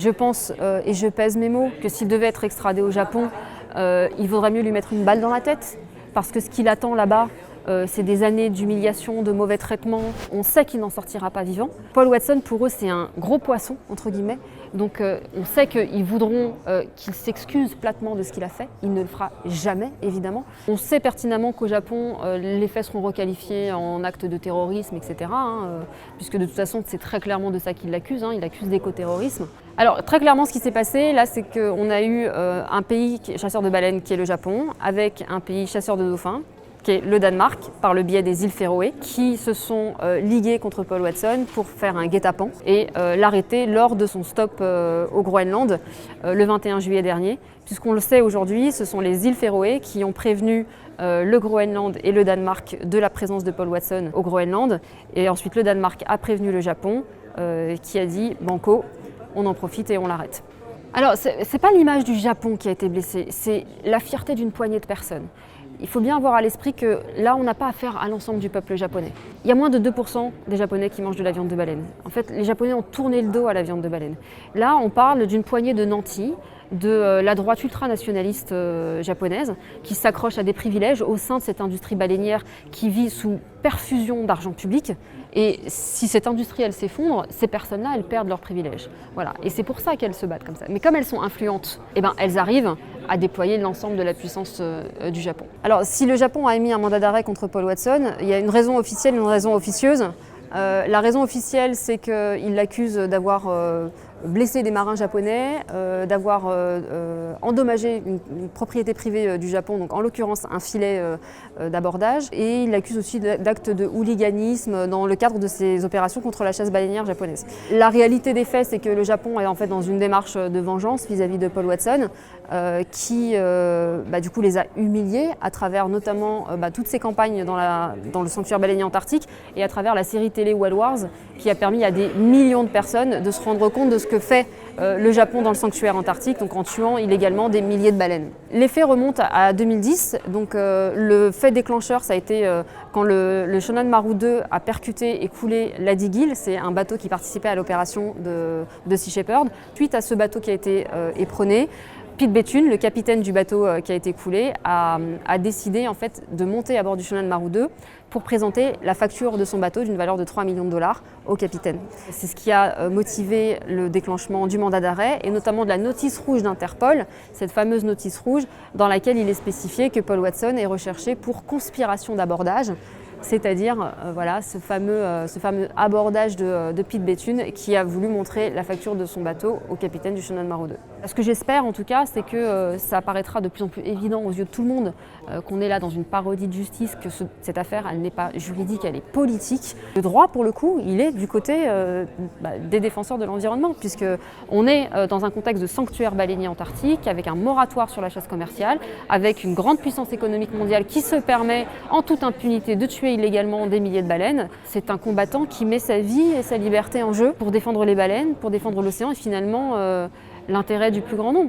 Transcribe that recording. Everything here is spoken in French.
Je pense, et je pèse mes mots, que s'il devait être extradé au Japon, il vaudrait mieux lui mettre une balle dans la tête, parce que ce qui l'attend là-bas, c'est des années d'humiliation, de mauvais traitements. On sait qu'il n'en sortira pas vivant. Paul Watson, pour eux, c'est un gros poisson, entre guillemets. Donc on sait qu'ils voudront qu'il s'excuse platement de ce qu'il a fait. Il ne le fera jamais, évidemment. On sait pertinemment qu'au Japon, les faits seront requalifiés en actes de terrorisme, etc. Puisque de toute façon, c'est très clairement de ça qu'il l'accuse. Il accuse d'écoterrorisme. Alors très clairement, ce qui s'est passé, là, c'est qu'on a eu un pays chasseur de baleines qui est le Japon, avec un pays chasseur de dauphins, qui est le Danemark, par le biais des îles Féroé, qui se sont ligués contre Paul Watson pour faire un guet-apens et l'arrêter lors de son stop au Groenland le 21 juillet dernier. Puisqu'on le sait aujourd'hui, ce sont les îles Féroé qui ont prévenu le Groenland et le Danemark de la présence de Paul Watson au Groenland. Et ensuite, le Danemark a prévenu le Japon, qui a dit « Banco, on en profite et on l'arrête ». Alors, c'est pas l'image du Japon qui a été blessée, c'est la fierté d'une poignée de personnes. Il faut bien avoir à l'esprit que là, on n'a pas affaire à l'ensemble du peuple japonais. Il y a moins de 2% des Japonais qui mangent de la viande de baleine. En fait, les Japonais ont tourné le dos à la viande de baleine. Là, on parle d'une poignée de nantis, de la droite ultranationaliste japonaise, qui s'accroche à des privilèges au sein de cette industrie baleinière qui vit sous perfusion d'argent public. Et si cette industrie, elle s'effondre, ces personnes-là, elles perdent leurs privilèges. Voilà. Et c'est pour ça qu'elles se battent comme ça. Mais comme elles sont influentes, elles arrivent à déployer l'ensemble de la puissance du Japon. Alors, si le Japon a émis un mandat d'arrêt contre Paul Watson, il y a une raison officielle et une raison officieuse. La raison officielle, c'est qu'il l'accuse d'avoir blessé des marins japonais, d'avoir endommagé une propriété privée du Japon, donc en l'occurrence un filet d'abordage, et il l'accuse aussi d'actes de hooliganisme dans le cadre de ses opérations contre la chasse baleinière japonaise. La réalité des faits, c'est que le Japon est en fait dans une démarche de vengeance vis-à-vis de Paul Watson, qui du coup les a humiliés à travers notamment toutes ces campagnes dans le sanctuaire baleinier antarctique et à travers la série télé Whale Wars, qui a permis à des millions de personnes de se rendre compte de ce que fait le Japon dans le sanctuaire antarctique, donc en tuant illégalement des milliers de baleines. Les faits remontent à 2010, donc le fait déclencheur, ça a été quand le Shonan Maru 2 a percuté et coulé Lady Gill, c'est un bateau qui participait à l'opération de Sea Shepherd. Suite à ce bateau qui a été éperonné, Pete Bethune, le capitaine du bateau qui a été coulé, a décidé en fait de monter à bord du Shonan Maru 2 pour présenter la facture de son bateau d'une valeur de 3 millions de dollars au capitaine. C'est ce qui a motivé le déclenchement du mandat d'arrêt et notamment de la notice rouge d'Interpol, cette fameuse notice rouge dans laquelle il est spécifié que Paul Watson est recherché pour conspiration d'abordage, c'est-à-dire ce fameux abordage de Pete Bethune qui a voulu montrer la facture de son bateau au capitaine du Shonan Maru 2. Ce que j'espère en tout cas, c'est que ça apparaîtra de plus en plus évident aux yeux de tout le monde qu'on est là dans une parodie de justice, que cette affaire, elle n'est pas juridique, elle est politique. Le droit, pour le coup, il est du côté des défenseurs de l'environnement, puisqu'on est dans un contexte de sanctuaire baleinier antarctique, avec un moratoire sur la chasse commerciale, avec une grande puissance économique mondiale qui se permet en toute impunité de tuer illégalement des milliers de baleines. C'est un combattant qui met sa vie et sa liberté en jeu pour défendre les baleines, pour défendre l'océan et finalement l'intérêt du plus grand nombre.